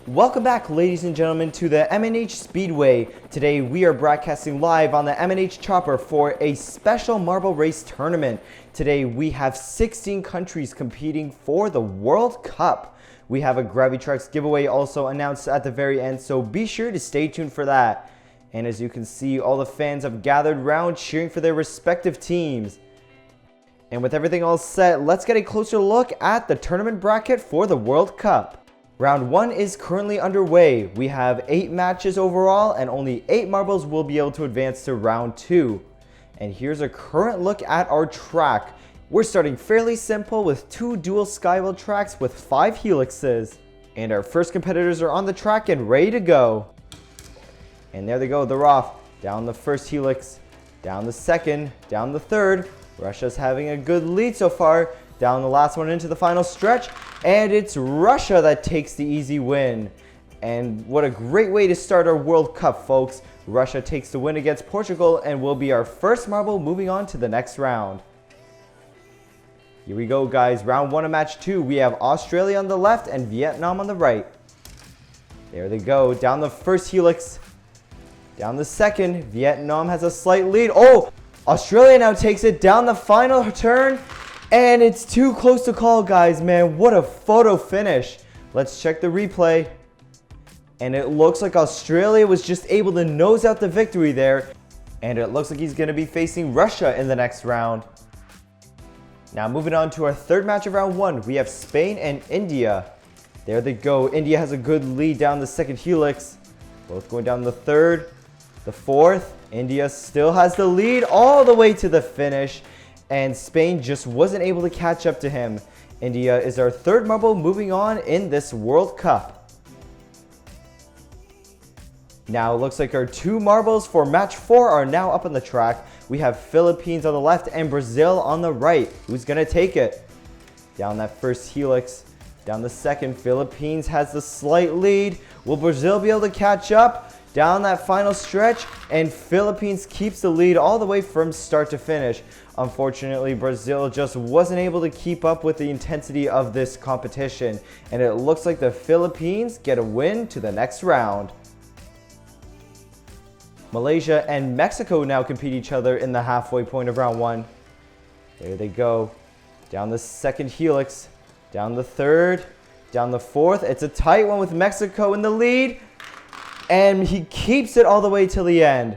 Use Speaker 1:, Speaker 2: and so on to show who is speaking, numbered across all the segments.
Speaker 1: Welcome back, ladies and gentlemen, to the M&H Speedway. Today we are broadcasting live on the M&H Chopper for a special marble race tournament. Today we have 16 countries competing for the World Cup. We have a Gravitrax giveaway also announced at the very end, so be sure to stay tuned for that. And as you can see, all the fans have gathered round cheering for their respective teams. And with everything all set, let's get a closer look at the tournament bracket for the World Cup. Round 1 is currently underway. We have 8 matches overall and only 8 marbles will be able to advance to round 2. And here's a current look at our track. We're starting fairly simple with 2 dual skywheel tracks with 5 helixes. And our first competitors are on the track and ready to go. And there they go, they're off. Down the first helix, down the second, down the third. Russia's having a good lead so far. Down the last one into the final stretch. And it's Russia that takes the easy win. And what a great way to start our World Cup, folks. Russia takes the win against Portugal and will be our first marble moving on to the next round. Here we go, guys. Round 1 of match 2. We have Australia on the left and Vietnam on the right. There they go. Down the first helix. Down the second. Vietnam has a slight lead. Oh! Australia now takes it down the final turn. And it's too close to call, guys. Man, what a photo finish. Let's check the replay. And it looks like Australia was just able to nose out the victory there. And it looks like he's going to be facing Russia in the next round. Now moving on to our third match of round 1. We have Spain and India. There they go. India has a good lead down the second helix. Both going down the third, the fourth. India still has the lead all the way to the finish. And Spain just wasn't able to catch up to him. India is our third marble moving on in this World Cup. Now it looks like our 2 marbles for match 4 are now up on the track. We have Philippines on the left and Brazil on the right. Who's going to take it? Down that first helix, down the second. Philippines has the slight lead. Will Brazil be able to catch up? Down that final stretch, and Philippines keeps the lead all the way from start to finish. Unfortunately, Brazil just wasn't able to keep up with the intensity of this competition, and it looks like the Philippines get a win to the next round. Malaysia and Mexico now compete each other in the halfway point of round 1. There they go. Down the second helix, down the third, down the fourth. It's a tight one with Mexico in the lead. And he keeps it all the way till the end.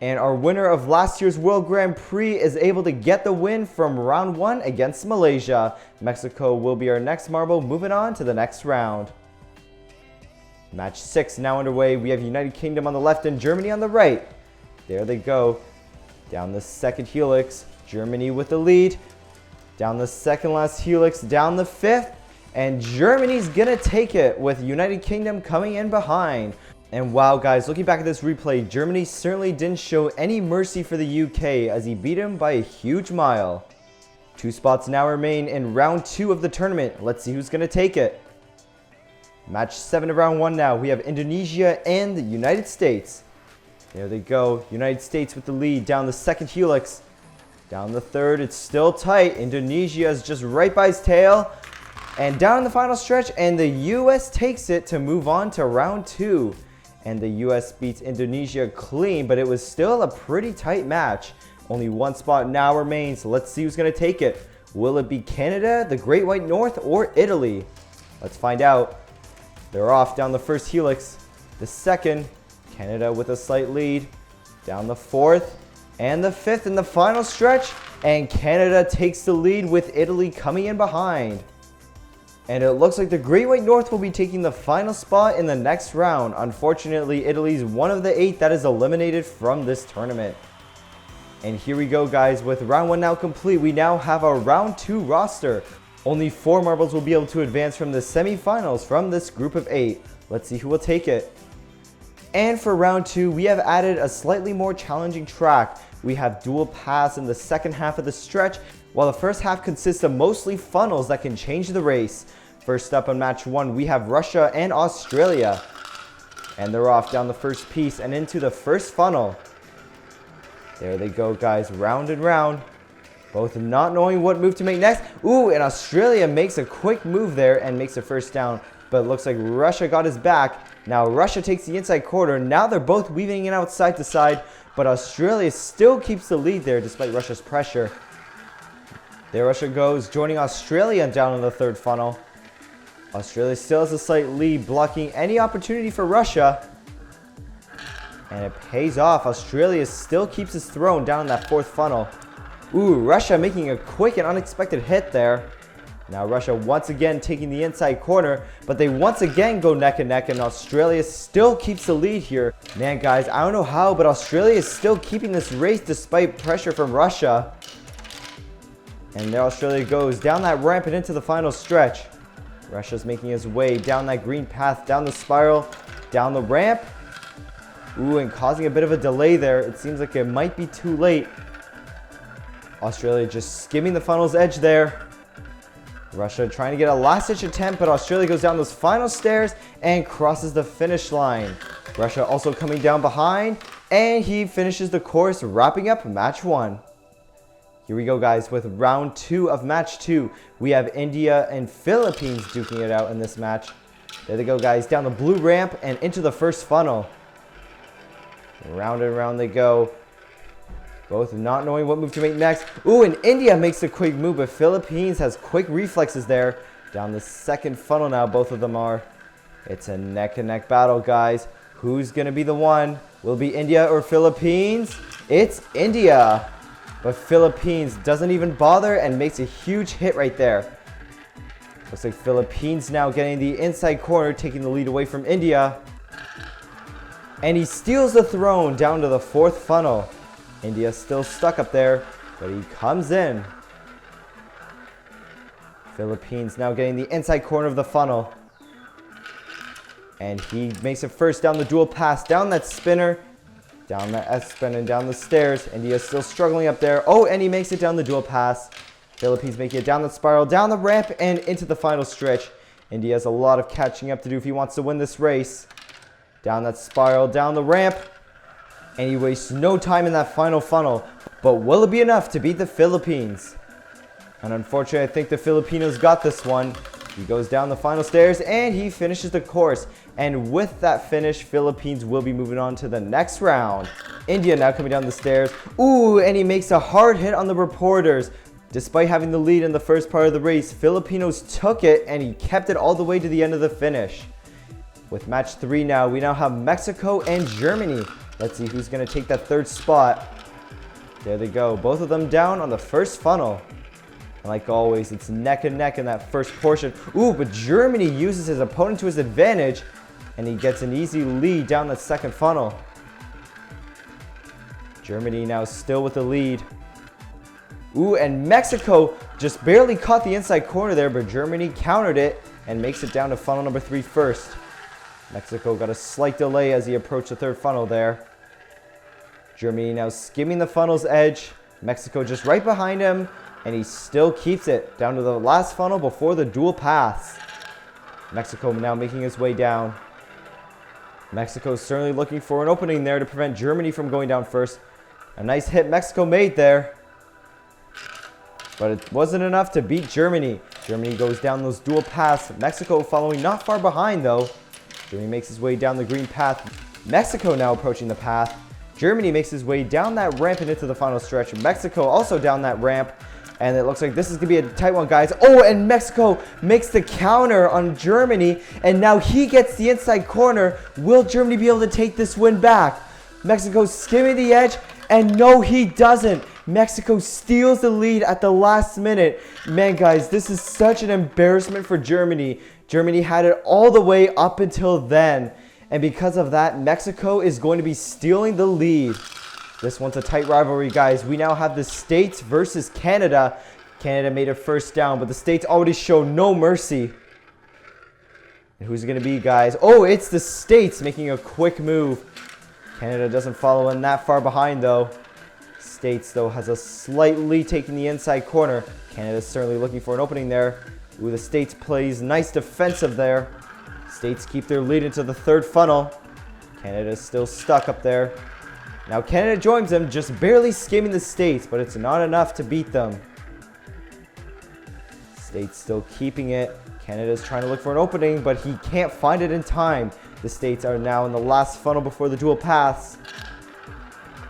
Speaker 1: And our winner of last year's World Grand Prix is able to get the win from round 1 against Malaysia. Mexico will be our next marble moving on to the next round. Match 6 now underway. We have United Kingdom on the left and Germany on the right. There they go. Down the second helix. Germany with the lead. Down the second last helix. Down the fifth. And Germany's gonna take it with United Kingdom coming in behind. And wow, guys, looking back at this replay, Germany certainly didn't show any mercy for the UK as he beat him by a huge mile. 2 spots now remain in round 2 of the tournament. Let's see who's going to take it. Match 7 of round 1 now. We have Indonesia and the United States. There they go. United States with the lead down the second helix. Down the third, it's still tight. Indonesia is just right by his tail. And down in the final stretch, and the U.S. takes it to move on to round 2. And the U.S. beats Indonesia clean, but it was still a pretty tight match. Only 1 spot now remains. Let's see who's going to take it. Will it be Canada, the Great White North, or Italy? Let's find out. They're off down the first helix. The second, Canada with a slight lead. Down the fourth, and the fifth in the final stretch. And Canada takes the lead with Italy coming in behind. And it looks like the Great White North will be taking the final spot in the next round. Unfortunately, Italy's one of the 8 that is eliminated from this tournament. And here we go, guys. With round 1 now complete, we now have our round 2 roster. Only 4 marbles will be able to advance from the semifinals from this group of 8. Let's see who will take it. And for round 2, we have added a slightly more challenging track. We have dual paths in the second half of the stretch, while the first half consists of mostly funnels that can change the race. First up on match 1, we have Russia and Australia. And they're off down the first piece and into the first funnel. There they go, guys, round and round. Both not knowing what move to make next. Ooh, and Australia makes a quick move there and makes a first down. but it looks like Russia got his back. Now Russia takes the inside corner. Now they're both weaving it out side to side, but Australia still keeps the lead there despite Russia's pressure. There Russia goes, joining Australia down in the third funnel. Australia still has a slight lead, blocking any opportunity for Russia. And it pays off. Australia still keeps its throne down in that fourth funnel. Ooh, Russia making a quick and unexpected hit there. Now Russia once again taking the inside corner, but they once again go neck and neck, and Australia still keeps the lead here. Man, guys, I don't know how, but Australia is still keeping this race despite pressure from Russia. And there Australia goes down that ramp and into the final stretch. Russia's making his way down that green path, down the spiral, down the ramp. Ooh, and causing a bit of a delay there. It seems like it might be too late. Australia just skimming the funnel's edge there. Russia trying to get a last-ditch attempt, but Australia goes down those final stairs and crosses the finish line. Russia also coming down behind, and he finishes the course, wrapping up match 1. Here we go, guys, with round 2 of match 2. We have India and Philippines duking it out in this match. There they go, guys, down the blue ramp and into the first funnel. Round and round they go. Both not knowing what move to make next. Ooh, and India makes a quick move, but Philippines has quick reflexes there. Down the second funnel now, both of them are. It's a neck-and-neck battle, guys. Who's going to be the one? Will it be India or Philippines? It's India. But Philippines doesn't even bother and makes a huge hit right there. Looks like Philippines now getting the inside corner, taking the lead away from India. And he steals the throne down to the fourth funnel. India's still stuck up there, but he comes in. Philippines now getting the inside corner of the funnel. And he makes it first down the dual pass, down that spinner, down that S-spin and down the stairs. India's still struggling up there. Oh, and he makes it down the dual pass. Philippines making it down the spiral, down the ramp, and into the final stretch. India has a lot of catching up to do if he wants to win this race. Down that spiral, down the ramp. And he wastes no time in that final funnel. But will it be enough to beat the Philippines? And unfortunately, I think the Filipinos got this one. He goes down the final stairs and he finishes the course. And with that finish, Philippines will be moving on to the next round. India now coming down the stairs. Ooh, and he makes a hard hit on the reporters. Despite having the lead in the first part of the race, Filipinos took it and he kept it all the way to the end of the finish. With match 3 now, we now have Mexico and Germany. Let's see who's going to take that third spot. There they go. Both of them down on the first funnel. And like always, it's neck and neck in that first portion. Ooh, but Germany uses his opponent to his advantage. And he gets an easy lead down the second funnel. Germany now still with the lead. Ooh, and Mexico just barely caught the inside corner there, but Germany countered it and makes it down to funnel number 3 first. Mexico got a slight delay as he approached the third funnel there. Germany now skimming the funnel's edge. Mexico just right behind him, and he still keeps it down to the last funnel before the dual pass. Mexico now making his way down. Mexico certainly looking for an opening there to prevent Germany from going down first. A nice hit Mexico made there. But it wasn't enough to beat Germany. Germany goes down those dual paths. Mexico following not far behind though. Germany makes his way down the green path. Mexico now approaching the path. Germany makes his way down that ramp and into the final stretch. Mexico also down that ramp. And it looks like this is going to be a tight one, guys. Oh, and Mexico makes the counter on Germany. And now he gets the inside corner. Will Germany be able to take this win back? Mexico skimming the edge. And no, he doesn't. Mexico steals the lead at the last minute. Man, guys, this is such an embarrassment for Germany. Germany had it all the way up until then. And because of that, Mexico is going to be stealing the lead. This one's a tight rivalry, guys. We now have the States versus Canada. Canada made it first down, but the States already show no mercy. And who's it going to be, guys? Oh, it's the States making a quick move. Canada doesn't follow in that far behind, though. States, though, has a slight lead taking the inside corner. Canada's certainly looking for an opening there. Ooh, the States plays nice defensive there. States keep their lead into the third funnel. Canada's still stuck up there. Now Canada joins them, just barely skimming the States, but it's not enough to beat them. States still keeping it. Canada's trying to look for an opening, but he can't find it in time. The States are now in the last funnel before the dual paths.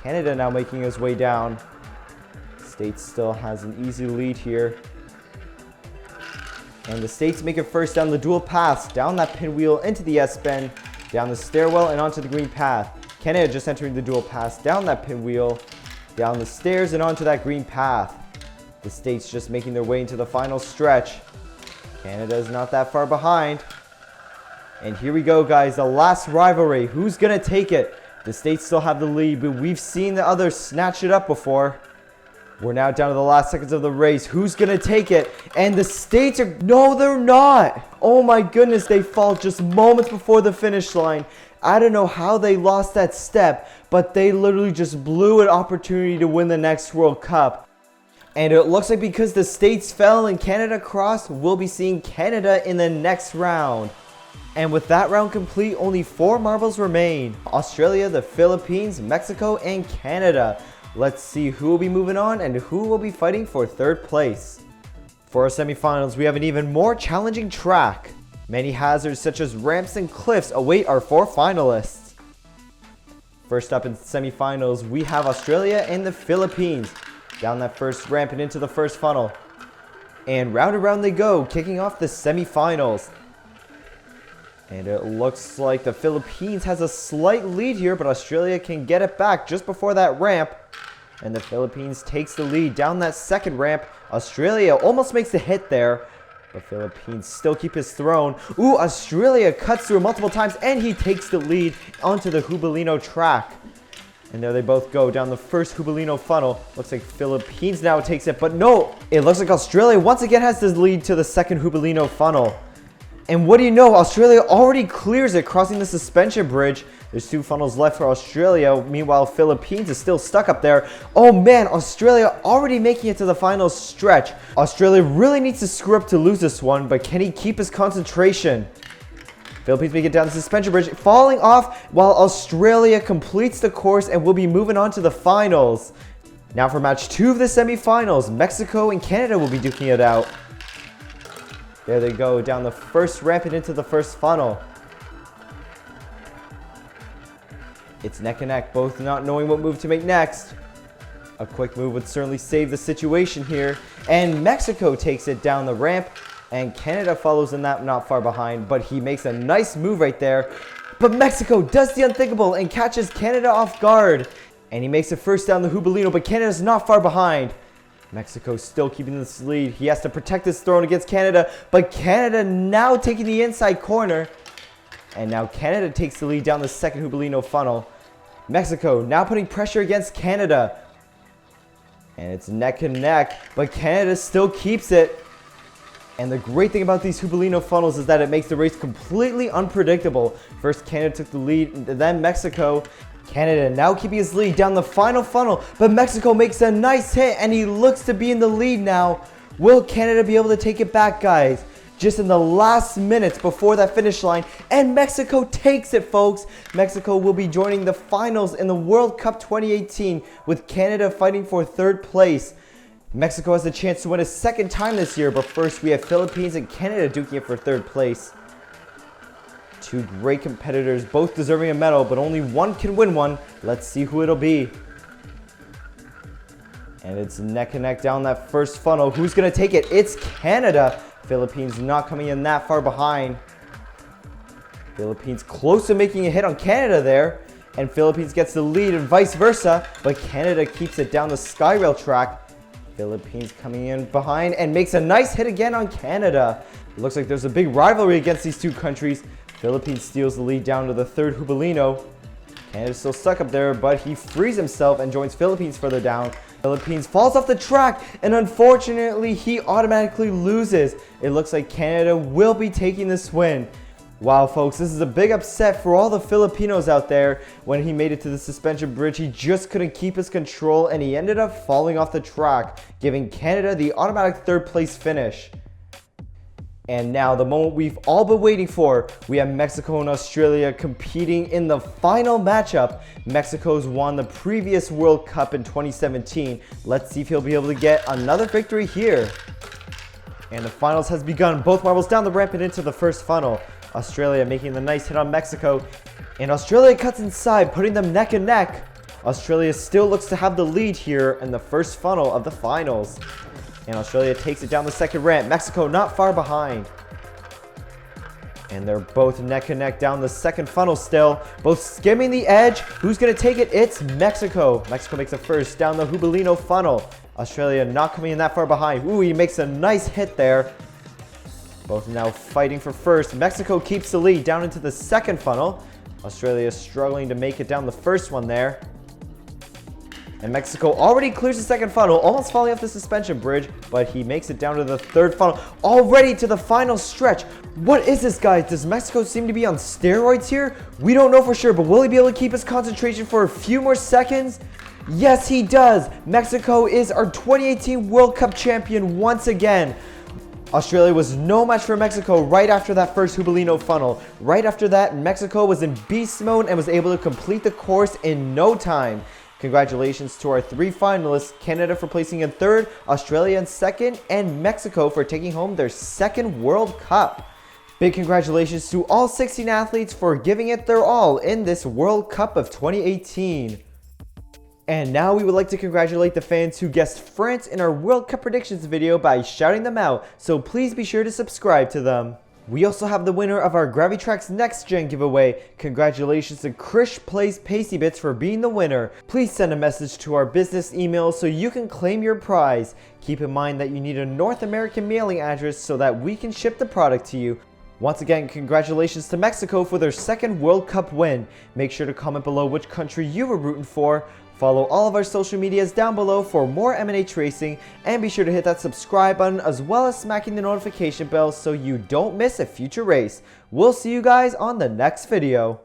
Speaker 1: Canada now making his way down. States still has an easy lead here. And the States make it first down the dual paths, down that pinwheel into the S-bend, down the stairwell and onto the green path. Canada just entering the dual pass, down that pinwheel, down the stairs and onto that green path. The States just making their way into the final stretch. Canada is not that far behind. And here we go, guys, the last rivalry. Who's gonna take it? The States still have the lead, but we've seen the others snatch it up before. We're now down to the last seconds of the race. Who's gonna take it? And the States are, no, they're not. Oh my goodness, they fall just moments before the finish line. I don't know how they lost that step, but they literally just blew an opportunity to win the next World Cup. And it looks like because the States fell and Canada crossed, we'll be seeing Canada in the next round. And with that round complete, only 4 marbles remain. Australia, the Philippines, Mexico, and Canada. Let's see who will be moving on and who will be fighting for 3rd place. For our semifinals, we have an even more challenging track. Many hazards such as ramps and cliffs await our 4 finalists. First up in semifinals, we have Australia and the Philippines. Down that first ramp and into the first funnel. And round they go, kicking off the semifinals. And it looks like the Philippines has a slight lead here, but Australia can get it back just before that ramp. And the Philippines takes the lead down that second ramp. Australia almost makes the hit there, but Philippines still keep his throne. Ooh, Australia cuts through multiple times, and he takes the lead onto the Jubilino track. And there they both go down the first Jubilino funnel. Looks like Philippines now takes it, but no, it looks like Australia once again has the lead to the second Jubilino funnel. And what do you know, Australia already clears it, crossing the suspension bridge. There's 2 funnels left for Australia. Meanwhile, Philippines is still stuck up there. Oh man, Australia already making it to the final stretch. Australia really needs to screw up to lose this one, but can he keep his concentration? Philippines make it down the suspension bridge, falling off while Australia completes the course and will be moving on to the finals. Now for match 2 of the semifinals, Mexico and Canada will be duking it out. There they go, down the first ramp and into the first funnel. It's neck and neck, both not knowing what move to make next. A quick move would certainly save the situation here. And Mexico takes it down the ramp. And Canada follows in that not far behind. But he makes a nice move right there. But Mexico does the unthinkable and catches Canada off guard. And he makes it first down the Jubilino, but Canada's not far behind. Mexico still keeping this lead. He has to protect his throne against Canada, but Canada now taking the inside corner. And now Canada takes the lead down the second Jubilino funnel. Mexico now putting pressure against Canada. And it's neck and neck, but Canada still keeps it. And the great thing about these Jubilino funnels is that it makes the race completely unpredictable. First Canada took the lead, then Mexico. Canada now keeping his lead down the final funnel, but Mexico makes a nice hit and he looks to be in the lead now. Will Canada be able to take it back, guys? Just in the last minutes before that finish line, and Mexico takes it, folks. Mexico will be joining the finals in the World Cup 2018 with Canada fighting for 3rd place. Mexico has a chance to win a 2nd time this year, but first we have Philippines and Canada duking it for 3rd place. 2 great competitors, both deserving a medal, but only one can win one. Let's see who it'll be. And it's neck and neck down that first funnel. Who's going to take it? It's Canada. Philippines not coming in that far behind. Philippines close to making a hit on Canada there. And Philippines gets the lead and vice versa. But Canada keeps it down the Skyrail track. Philippines coming in behind and makes a nice hit again on Canada. It looks like there's a big rivalry against these 2 countries. Philippines steals the lead down to the 3rd Jubilino. Canada's still stuck up there, but he frees himself and joins Philippines further down. Philippines falls off the track, and unfortunately, he automatically loses. It looks like Canada will be taking this win. Wow, folks, this is a big upset for all the Filipinos out there. When he made it to the suspension bridge, he just couldn't keep his control, and he ended up falling off the track, giving Canada the automatic 3rd place finish. And now, the moment we've all been waiting for, we have Mexico and Australia competing in the final matchup. Mexico's won the previous World Cup in 2017. Let's see if he'll be able to get another victory here. And the finals has begun. Both marbles down the ramp and into the first funnel. Australia making the nice hit on Mexico. And Australia cuts inside, putting them neck and neck. Australia still looks to have the lead here in the first funnel of the finals. And Australia takes it down the second ramp. Mexico not far behind. And they're both neck and neck down the second funnel still. Both skimming the edge. Who's going to take it? It's Mexico. Mexico makes it first down the Jubilino funnel. Australia not coming in that far behind. Ooh, he makes a nice hit there. Both now fighting for first. Mexico keeps the lead down into the second funnel. Australia struggling to make it down the first one there. And Mexico already clears the second funnel, almost falling off the suspension bridge, but he makes it down to the third funnel, already to the final stretch. What is this, guys? Does Mexico seem to be on steroids here? We don't know for sure, but will he be able to keep his concentration for a few more seconds? Yes, he does. Mexico is our 2018 World Cup champion once again. Australia was no match for Mexico right after that first Jubilino funnel. Right after that, Mexico was in beast mode and was able to complete the course in no time. Congratulations to our 3 finalists, Canada for placing in 3rd, Australia in 2nd, and Mexico for taking home their 2nd World Cup. Big congratulations to all 16 athletes for giving it their all in this World Cup of 2018. And now we would like to congratulate the fans who guessed France in our World Cup predictions video by shouting them out, so please be sure to subscribe to them. We also have the winner of our Gravitrax Next Gen giveaway. Congratulations to Krish Plays Pasty Bits for being the winner. Please send a message to our business email so you can claim your prize. Keep in mind that you need a North American mailing address so that we can ship the product to you. Once again, congratulations to Mexico for their 2nd World Cup win. Make sure to comment below which country you were rooting for. Follow all of our social medias down below for more M&H Racing, and be sure to hit that subscribe button as well as smacking the notification bell so you don't miss a future race. We'll see you guys on the next video.